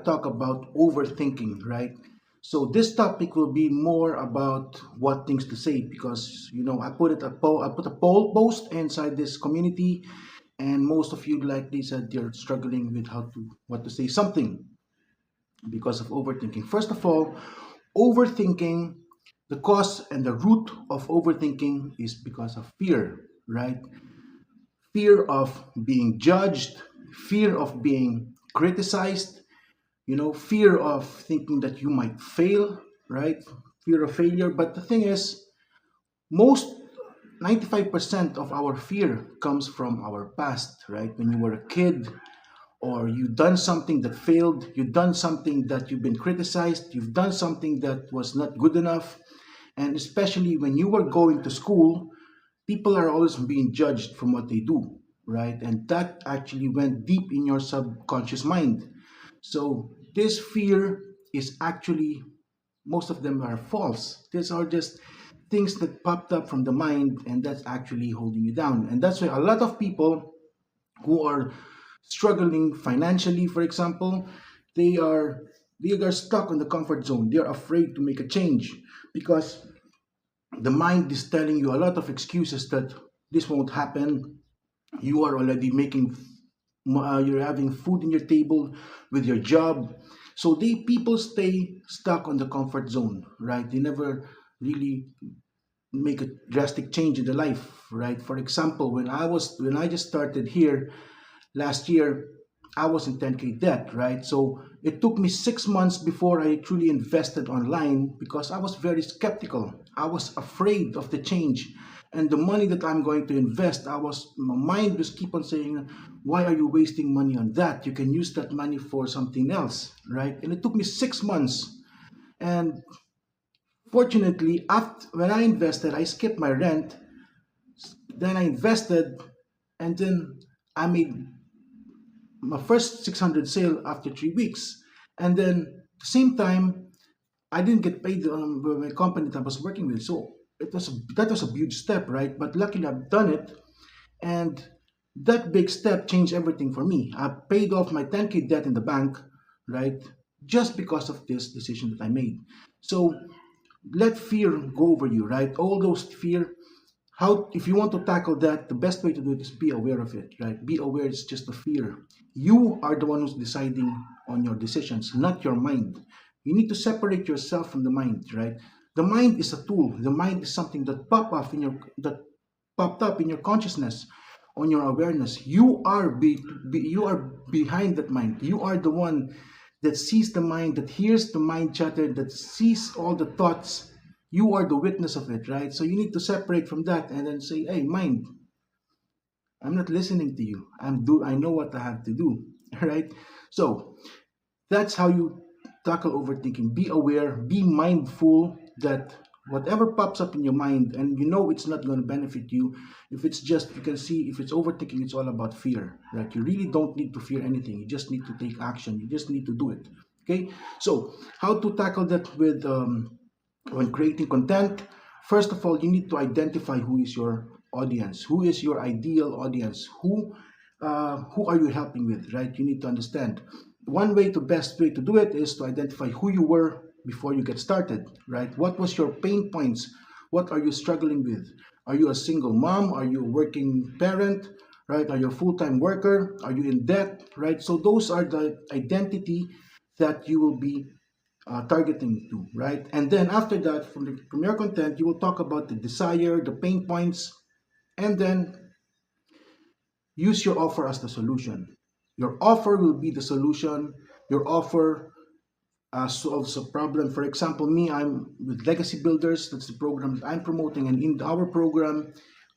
talk about overthinking, right? So this topic will be more about what things to say because I put a poll post inside this community, and most of you likely said they're struggling with how to what to say something because of overthinking. First of all, overthinking, the cause and the root of overthinking is because of fear, right? Fear of being judged, fear of being criticized, fear of thinking that you might fail, right? Fear of failure. But the thing is, most 95% of our fear comes from our past, right? When you were a kid, or you've done something that failed, you've done something that you've been criticized, you've done something that was not good enough. And especially when you were going to school, people are always being judged from what they do, right? And that actually went deep in your subconscious mind. So this fear is actually, most of them are false. These are just things that popped up from the mind, and that's actually holding you down. And that's why a lot of people who are struggling financially, for example, they are they are stuck in the comfort zone. They are afraid to make a change because the mind is telling you a lot of excuses that this won't happen. You are already making you're having food in your table with your job. So they people stay stuck on the comfort zone, right? They never really make a drastic change in their life, right? For example, when I just started here last year, I was in 10K debt, right? So it took me 6 months before I truly invested online because I was very skeptical. I was afraid of the change. And the money that I'm going to invest, my mind was keep on saying, why are you wasting money on that? You can use that money for something else, right? And it took me 6 months. And fortunately, after when I invested, I skipped my rent, then I invested, and then I made my first 600 sale after 3 weeks. And then at the same time, I didn't get paid by my company that I was working with. So that was a huge step, right? But luckily I've done it, and that big step changed everything for me. I paid off my 10K debt in the bank, right? Just because of this decision that I made. So let fear go over you, right? All those fear, how if you want to tackle that, the best way to do it is be aware of it, right? Be aware it's just a fear. You are the one who's deciding on your decisions, not your mind. You need to separate yourself from the mind, right? The mind is a tool. The mind is something that popped up in your consciousness, on your awareness. You are behind that mind. You are the one that sees the mind, that hears the mind chatter, that sees all the thoughts. You are the witness of it, right? So you need to separate from that and then say, hey, mind, I'm not listening to you. I know what I have to do, right? So that's how you tackle overthinking. Be aware, be mindful that whatever pops up in your mind and you know it's not going to benefit you, if it's just, you can see if it's overthinking, it's all about fear, right? You really don't need to fear anything. You just need to take action. You just need to do it. Okay. So how to tackle that with when creating content? First of all, you need to identify who is your audience, who is your ideal audience, who are you helping with, right? You need to understand. One way to best way to do it is to identify who you were before you get started, right? What was your pain points? What are you struggling with? Are you a single mom? Are you a working parent? Right? Are you a full-time worker? Are you in debt? Right? So those are the identity that you will be targeting to, right? And then after that, from your content, you will talk about the desire, the pain points, and then use your offer as the solution. Your offer will be the solution. Your offer solves a problem. For example, me, I'm with Legacy Builders. That's the program that I'm promoting. And in our program,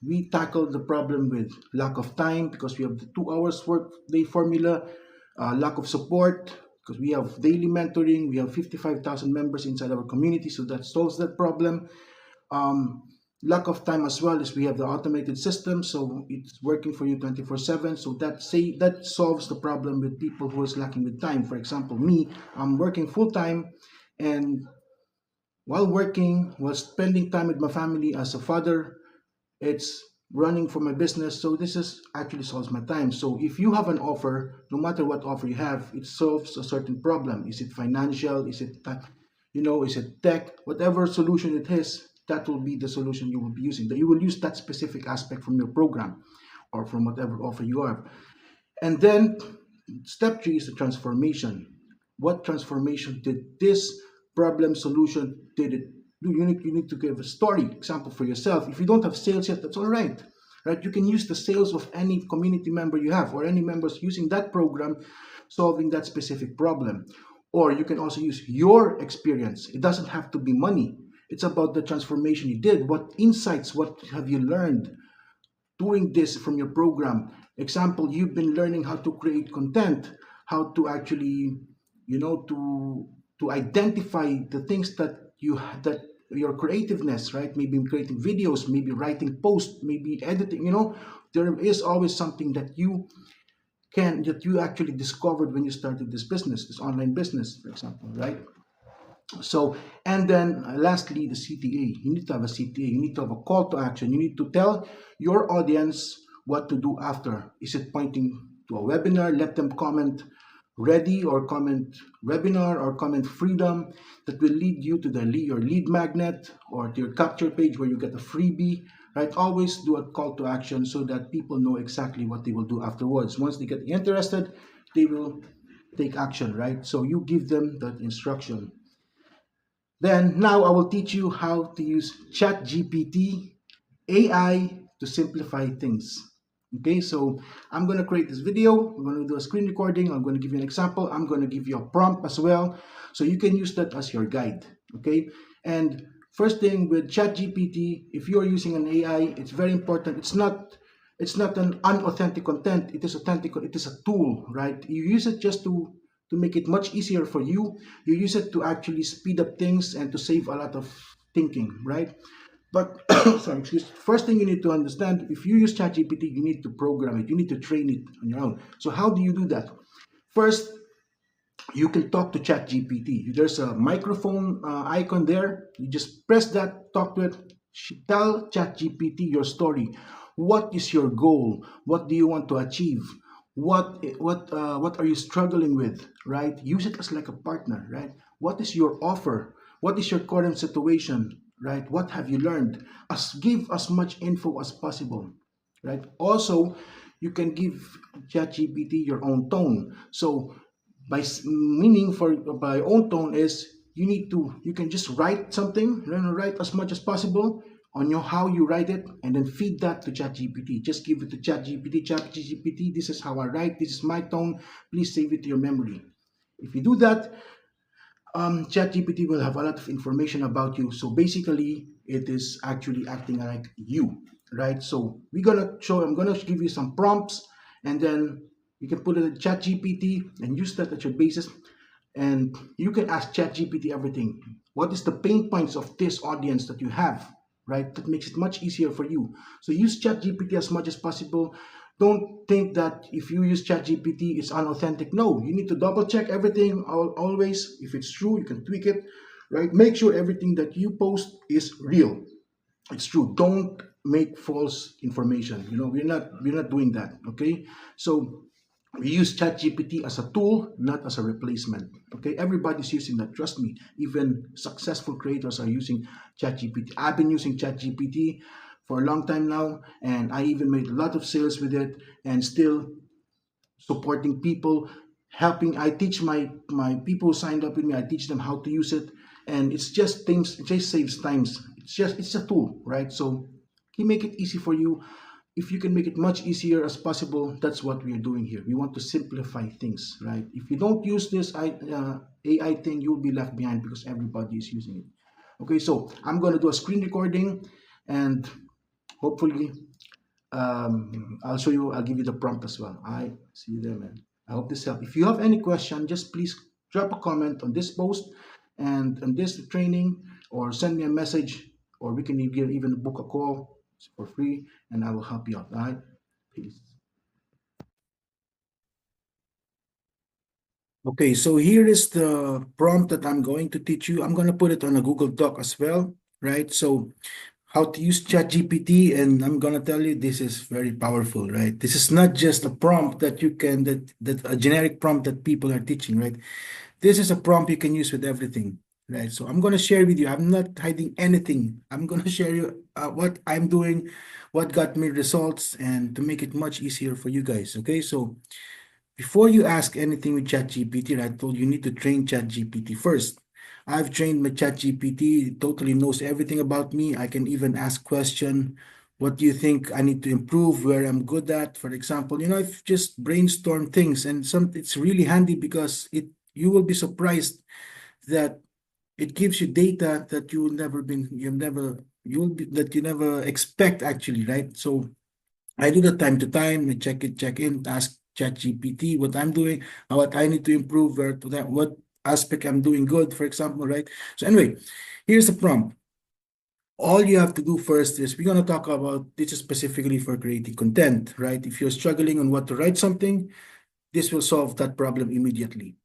we tackle the problem with lack of time because we have the 2 hours work day formula, lack of support because we have daily mentoring. We have 55,000 members inside our community, so that solves that problem. Um, Lack of time as well is we have the automated system, so it's working for you 24/7. So that solves the problem with people who is lacking with time. For example, me, I'm working full time, and while spending time with my family as a father, it's running for my business. So this is actually solves my time. So if you have an offer, no matter what offer you have, it solves a certain problem. Is it financial? Is it is it tech? Whatever solution it is, that will be the solution you will be using. That you will use that specific aspect from your program or from whatever offer you have. And then step three is the transformation. What transformation did this problem solution did it do? You need to give a story example for yourself. If you don't have sales yet, that's all right. Right? You can use the sales of any community member you have or any members using that program solving that specific problem. Or you can also use your experience. It doesn't have to be money. It's about the transformation you did. What insights, what have you learned doing this from your program? Example, you've been learning how to create content, how to actually, to identify the things that your creativeness, right? Maybe creating videos, maybe writing posts, maybe editing. There is always something that you actually discovered when you started this business, this online business, for example, right? So, and then lastly, the CTA. You need to have a CTA. You need to have a call to action. You need to tell your audience what to do after. Is it pointing to a webinar? Let them comment ready or comment webinar or comment freedom that will lead you to your lead magnet or to your capture page where you get a freebie, right? Always do a call to action so that people know exactly what they will do afterwards. Once they get interested, they will take action, right? So you give them that instruction. Then now I will teach you how to use ChatGPT AI to simplify things. Okay, so I'm going to create this video. I'm going to do a screen recording. I'm going to give you an example. I'm going to give you a prompt as well. So you can use that as your guide. Okay, and first thing with ChatGPT, if you're using an AI, it's very important. It's not an unauthentic content. It is authentic. It is a tool, right? You use it just to make it much easier for you. You use it to actually speed up things and to save a lot of thinking, right? But sorry, excuse. First thing you need to understand, if you use ChatGPT, you need to program it. You need to train it on your own. So how do you do that? First, you can talk to ChatGPT. There's a microphone icon there. You just press that, talk to it, tell ChatGPT your story. What is your goal? What do you want to achieve? What are you struggling with? Right? Use it as like a partner. Right? What is your offer? What is your current situation? Right? What have you learned? Give as much info as possible. Right? Also, you can give ChatGPT your own tone. So meaning for by own tone is you can just write something, write as much as possible on your how you write it, and then feed that to ChatGPT. Just give it to ChatGPT. This is how I write. This is my tone. Please save it to your memory. If you do that, ChatGPT will have a lot of information about you. So basically, it is actually acting like you, right? So I'm gonna give you some prompts, and then you can put it in ChatGPT and use that as your basis. And you can ask ChatGPT everything. What is the pain points of this audience that you have, right? That makes it much easier for you. So use ChatGPT as much as possible. Don't think that if you use ChatGPT, it's unauthentic. No, you need to double check everything always. If it's true, you can tweak it, right? Make sure everything that you post is real. It's true. Don't make false information. We're not doing that. Okay. So we use ChatGPT as a tool, not as a replacement. Okay, everybody's using that. Trust me. Even successful creators are using ChatGPT. I've been using ChatGPT for a long time now, and I even made a lot of sales with it, and still supporting people, helping. I teach my people who signed up with me. I teach them how to use it, and it's just things. It just saves times. It's a tool, right? So you make it easy for you. If you can make it much easier as possible, that's what we are doing here. We want to simplify things, right? If you don't use this AI thing, you'll be left behind because everybody is using it. Okay, so I'm going to do a screen recording, and hopefully I'll give you the prompt as well. I see you there, man. I hope this helped. If you have any question, just please drop a comment on this post and on this training, or send me a message, or we can even book a call for free, and I will help you out. All right? Peace. Okay, so here is the prompt that I'm going to teach you. I'm going to put it on a Google Doc as well, right? So how to use ChatGPT, and I'm gonna tell you this is very powerful, right? This is not just a prompt that you can that a generic prompt that people are teaching, right? This is a prompt you can use with everything, right? So I'm gonna share with you. I'm not hiding anything. I'm gonna share you what I'm doing, what got me results, and to make it much easier for you guys. Okay, so before you ask anything with ChatGPT, I told you need to train ChatGPT first. I've trained my ChatGPT, it totally knows everything about me. I can even ask question, what do you think I need to improve, where I'm good at? For example, I've just brainstorm things and it's really handy because you will be surprised that it gives you data that that you never expect actually, right? So I do that time to time. I check in, ask ChatGPT what I'm doing, what I need to improve, where to that, what aspect I'm doing good, for example, right? So anyway, here's the prompt. All you have to do first is we're gonna talk about this is specifically for creating content, right? If you're struggling on what to write something, this will solve that problem immediately.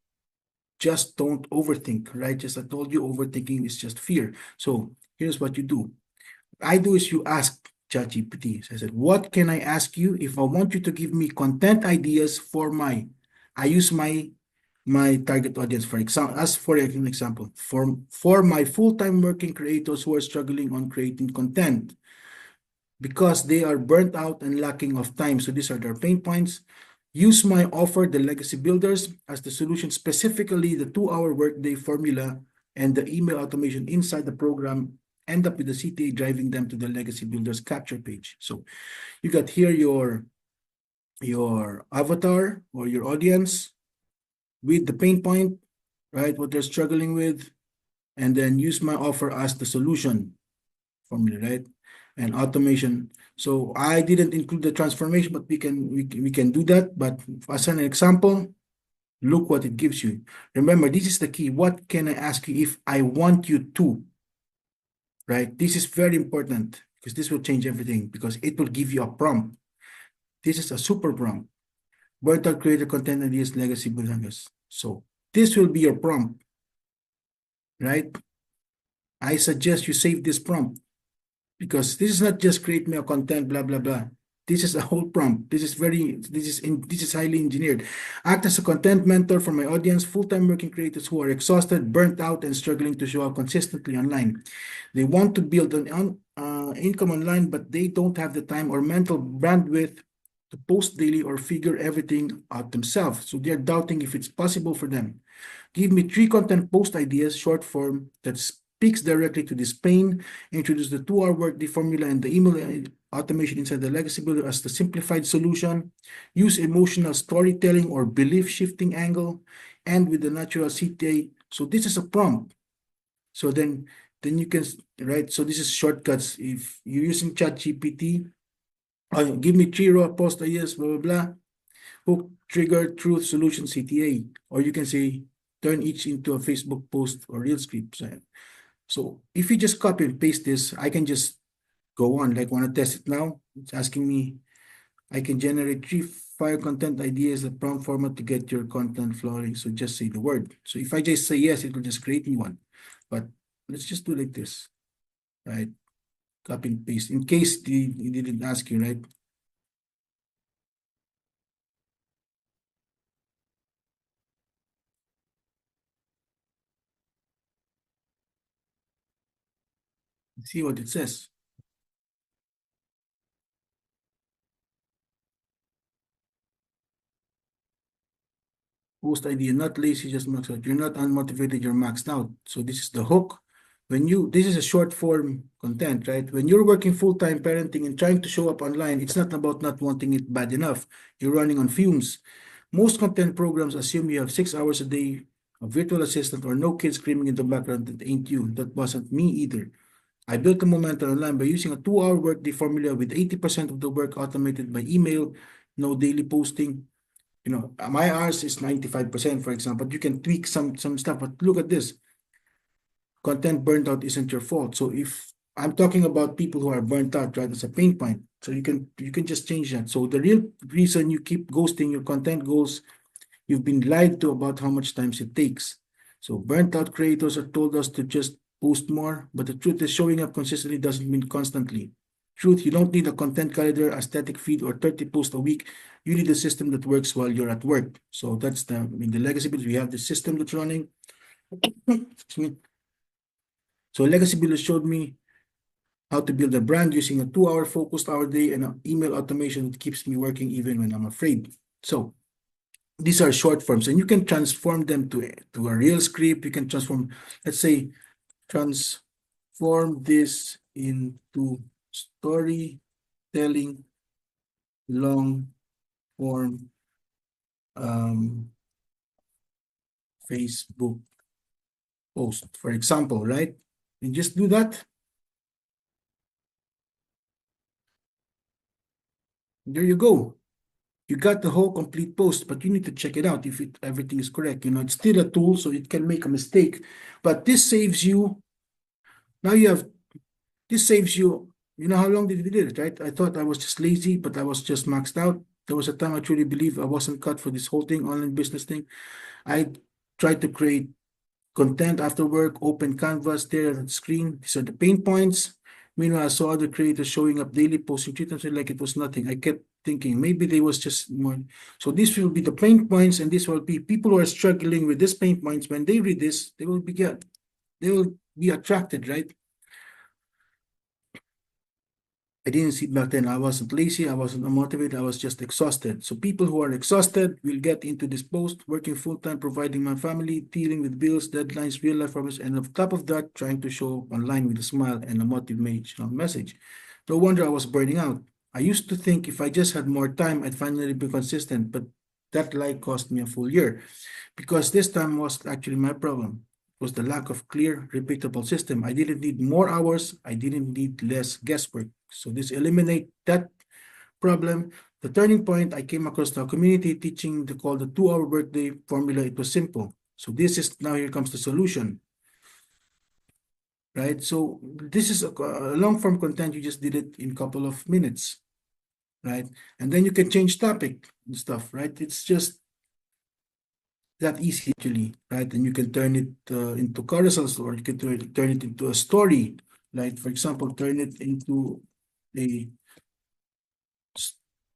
Just don't overthink, right? Just I told you, overthinking is just fear. So here's what you do. I do is you ask ChatGPT. So I said, what can I ask you if I want you to give me content ideas for I use my target audience for example, as for an example, for my full-time working creators who are struggling on creating content because they are burnt out and lacking of time. So these are their pain points. Use my offer, the legacy builders, as the solution, specifically the 2-hour workday formula and the email automation inside the program end up with the CTA driving them to the legacy builders capture page. So you got here your avatar or your audience with the pain point, right? What they're struggling with, and then use my offer as the solution formula, right? And automation. So I didn't include the transformation, but we can do that. But as an example, look what it gives you. Remember, this is the key. What can I ask you if I want you to, right? This is very important because this will change everything because it will give you a prompt. This is a super prompt. Burnt out creator content ideas, legacy builders. So this will be your prompt, right? I suggest you save this prompt because this is not just create me a content, blah, blah, blah. This is a whole prompt. This is highly engineered. Act as a content mentor for my audience, full-time working creators who are exhausted, burnt out, and struggling to show up consistently online. They want to build an income online, but they don't have the time or mental bandwidth to post daily or figure everything out themselves. So they're doubting if it's possible for them. Give me 3 content post ideas, short form, that speaks directly to this pain. Introduce the 2-hour workday formula and the email automation inside the legacy builder as the simplified solution. Use emotional storytelling or belief shifting angle, and with the natural CTA. So this is a prompt. So then you can, right? So this is shortcuts. If you're using ChatGPT, give me 3 raw post ideas, blah, blah, blah. Hook, trigger, truth, solution, CTA. Or you can say, turn each into a Facebook post or real script. So if you just copy and paste this, I can just go on. Like, want to test it now? It's asking me, I can generate 3 file content ideas, the prompt format to get your content flowing. So just say the word. So if I just say yes, it will just create me one. But let's just do like this, right? Copy and paste in case he didn't ask you, right? See what it says. Post idea, not lazy, just maxed out. You're not unmotivated, you're maxed out. So this is the hook. This is a short form content, right? When you're working full-time parenting and trying to show up online, it's not about not wanting it bad enough. You're running on fumes. Most content programs assume you have 6 hours a day, a virtual assistant, or no kids screaming in the background. That ain't you. That wasn't me either. I built a momentum online by using a 2-hour workday formula with 80% of the work automated by email, no daily posting. My hours is 95%, for example. You can tweak some stuff, but look at this. Content burnt out isn't your fault. So if I'm talking about people who are burnt out, right, it's a pain point. So you can just change that. So the real reason you keep ghosting your content goals, you've been lied to about how much time it takes. So burnt out creators are told us to just post more, but the truth is showing up consistently doesn't mean constantly. Truth, you don't need a content calendar, a static feed, or 30 posts a week. You need a system that works while you're at work. So that's the legacy build. We have the system that's running. Excuse me. So legacy builder showed me how to build a brand using a 2-hour focused hour day and an email automation that keeps me working even when I'm afraid. So these are short forms, and you can transform them to a real script. You can transform, let's say, transform this into storytelling long form Facebook post, for example, right? You just do that. There you go. You got the whole complete post, but you need to check it out if everything is correct. You know, it's still a tool, so it can make a mistake. But this saves you. Now you have this saves you. You know how long did we did it, right? I thought I was just lazy, but I was just maxed out. There was a time I truly believe I wasn't cut for this whole thing, online business thing. I tried to create content after work, open canvas, stare at the screen. These are the pain points. Meanwhile, I saw other creators showing up daily, posting treatments like it was nothing. I kept thinking maybe they was just more. So these will be the pain points, and this will be people who are struggling with these pain points. When they read this, they will be attracted, right? I didn't see it back then. I wasn't lazy. I wasn't unmotivated. I was just exhausted. So people who are exhausted will get into this post, working full time, providing my family, dealing with bills, deadlines, real life problems, and on top of that, trying to show online with a smile and a motivational message. No wonder I was burning out. I used to think if I just had more time, I'd finally be consistent, but that lie cost me a full year because this time was actually my problem. It was the lack of clear, repeatable system. I didn't need more hours. I didn't need less guesswork. So this eliminate that problem. The turning point, I came across the community teaching the called the 2-hour workday formula. It was simple. So this is now here comes the solution, right? So this is a long form content. You just did it in a couple of minutes, right? And then you can change topic and stuff, right? It's just that easy actually, right? And you can turn it into carousels, or you can turn it into a story, right? For example, turn it into a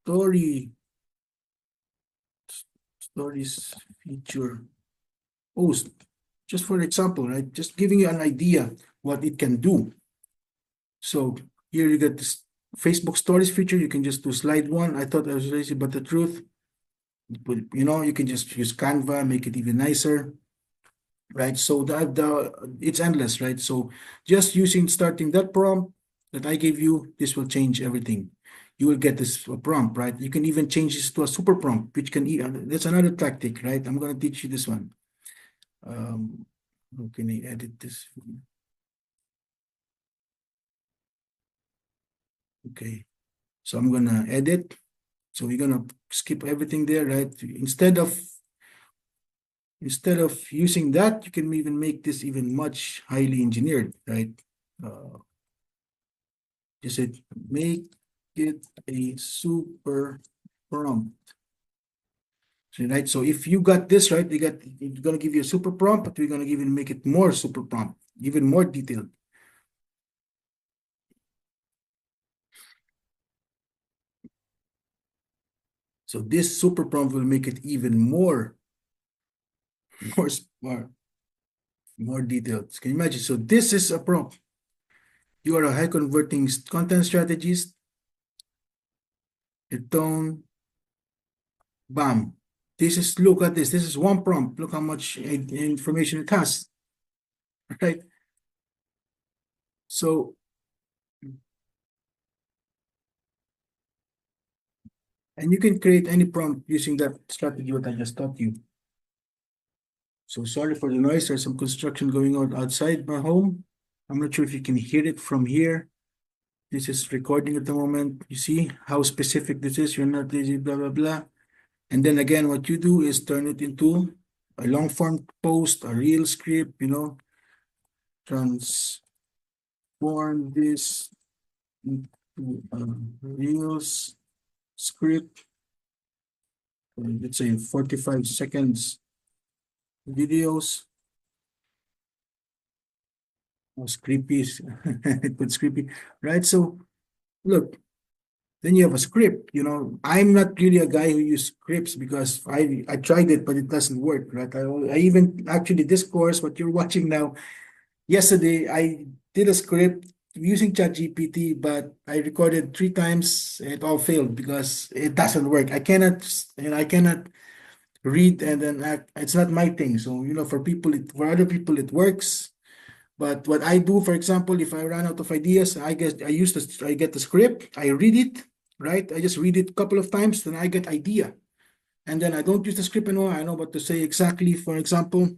story stories feature post, just for example, right? Just giving you an idea what it can do. So here you get this Facebook stories feature. You can just do slide one. I thought I was lazy, but the truth, you know, you can just use Canva, make it even nicer, right? So the it's endless, right? So just using starting that prompt that I gave you, this will change everything. You will get this prompt, right? You can even change this to a super prompt, which can that's another tactic, right? I'm gonna teach you this one. How can I edit this? Okay, so I'm gonna edit. So we're gonna skip everything there, right? Instead of using that, you can even make this even much highly engineered, right? Uh, just said make it a super prompt. So, right. So if you got this right, it's gonna give you a super prompt, but we're gonna even make it more super prompt, even more detailed. So this super prompt will make it even more, more, more detailed. Can you imagine? So this is a prompt. You are a high converting content strategist. Your tone, bam. Look at this. This is one prompt. Look how much information it has, right? So, and you can create any prompt using that strategy what I just taught you. So sorry for the noise. There's some construction going on outside my home. I'm not sure if you can hear it from here. This is recording at the moment. You see how specific this is. You're not lazy, blah, blah, blah. And then again, what you do is turn it into a long form post, a real script, you know, transform this into a real script. Let's say 45 seconds videos. was creepy. It was creepy, right? So look, then you have a script. I'm not really a guy who use scripts because I tried it, but it doesn't work, right? I even actually this course, what you're watching now, yesterday I did a script using ChatGPT, but I recorded 3 times and it all failed because it doesn't work. I cannot read and then act. It's not my thing. So for other people, it works. But what I do, for example, if I run out of ideas, I get the script, I read it, right? I just read it a couple of times, then I get idea. And then I don't use the script anymore. I know what to say exactly, for example.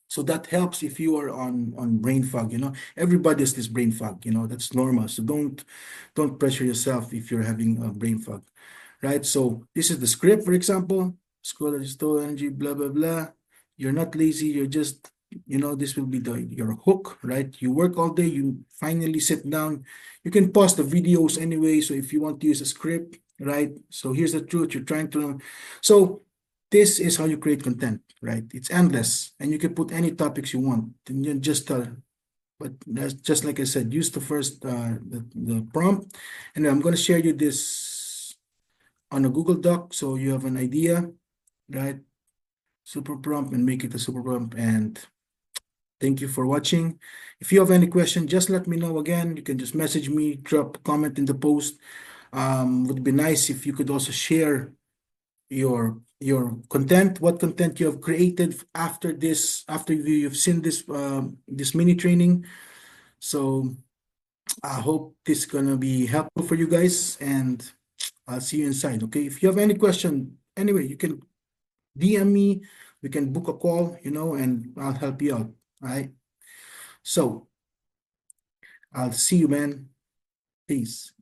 So that helps if you are on brain fog. Everybody has this brain fog. That's normal. So don't pressure yourself if you're having a brain fog, right? So this is the script, for example. School restore energy, blah blah blah. You're not lazy. You're just this will be your hook, right? You work all day. You finally sit down. You can pause the videos anyway. So if you want to use a script, right? So here's the truth. You're trying to. So this is how you create content, right? It's endless, and you can put any topics you want. And you just but that's just like I said, use the first the prompt, and I'm going to share you this on a Google Doc so you have an idea, right? Super prompt and make it a super prompt. And thank you for watching. If you have any question, just let me know. Again, you can just message me, drop a comment in the post. Would be nice if you could also share your content, what content you have created after this, after you've seen this mini training. So I hope this is gonna be helpful for you guys, and I'll see you inside. Okay, if you have any question, anyway, you can DM me. We can book a call, and I'll help you out. All right. So I'll see you, man. Peace.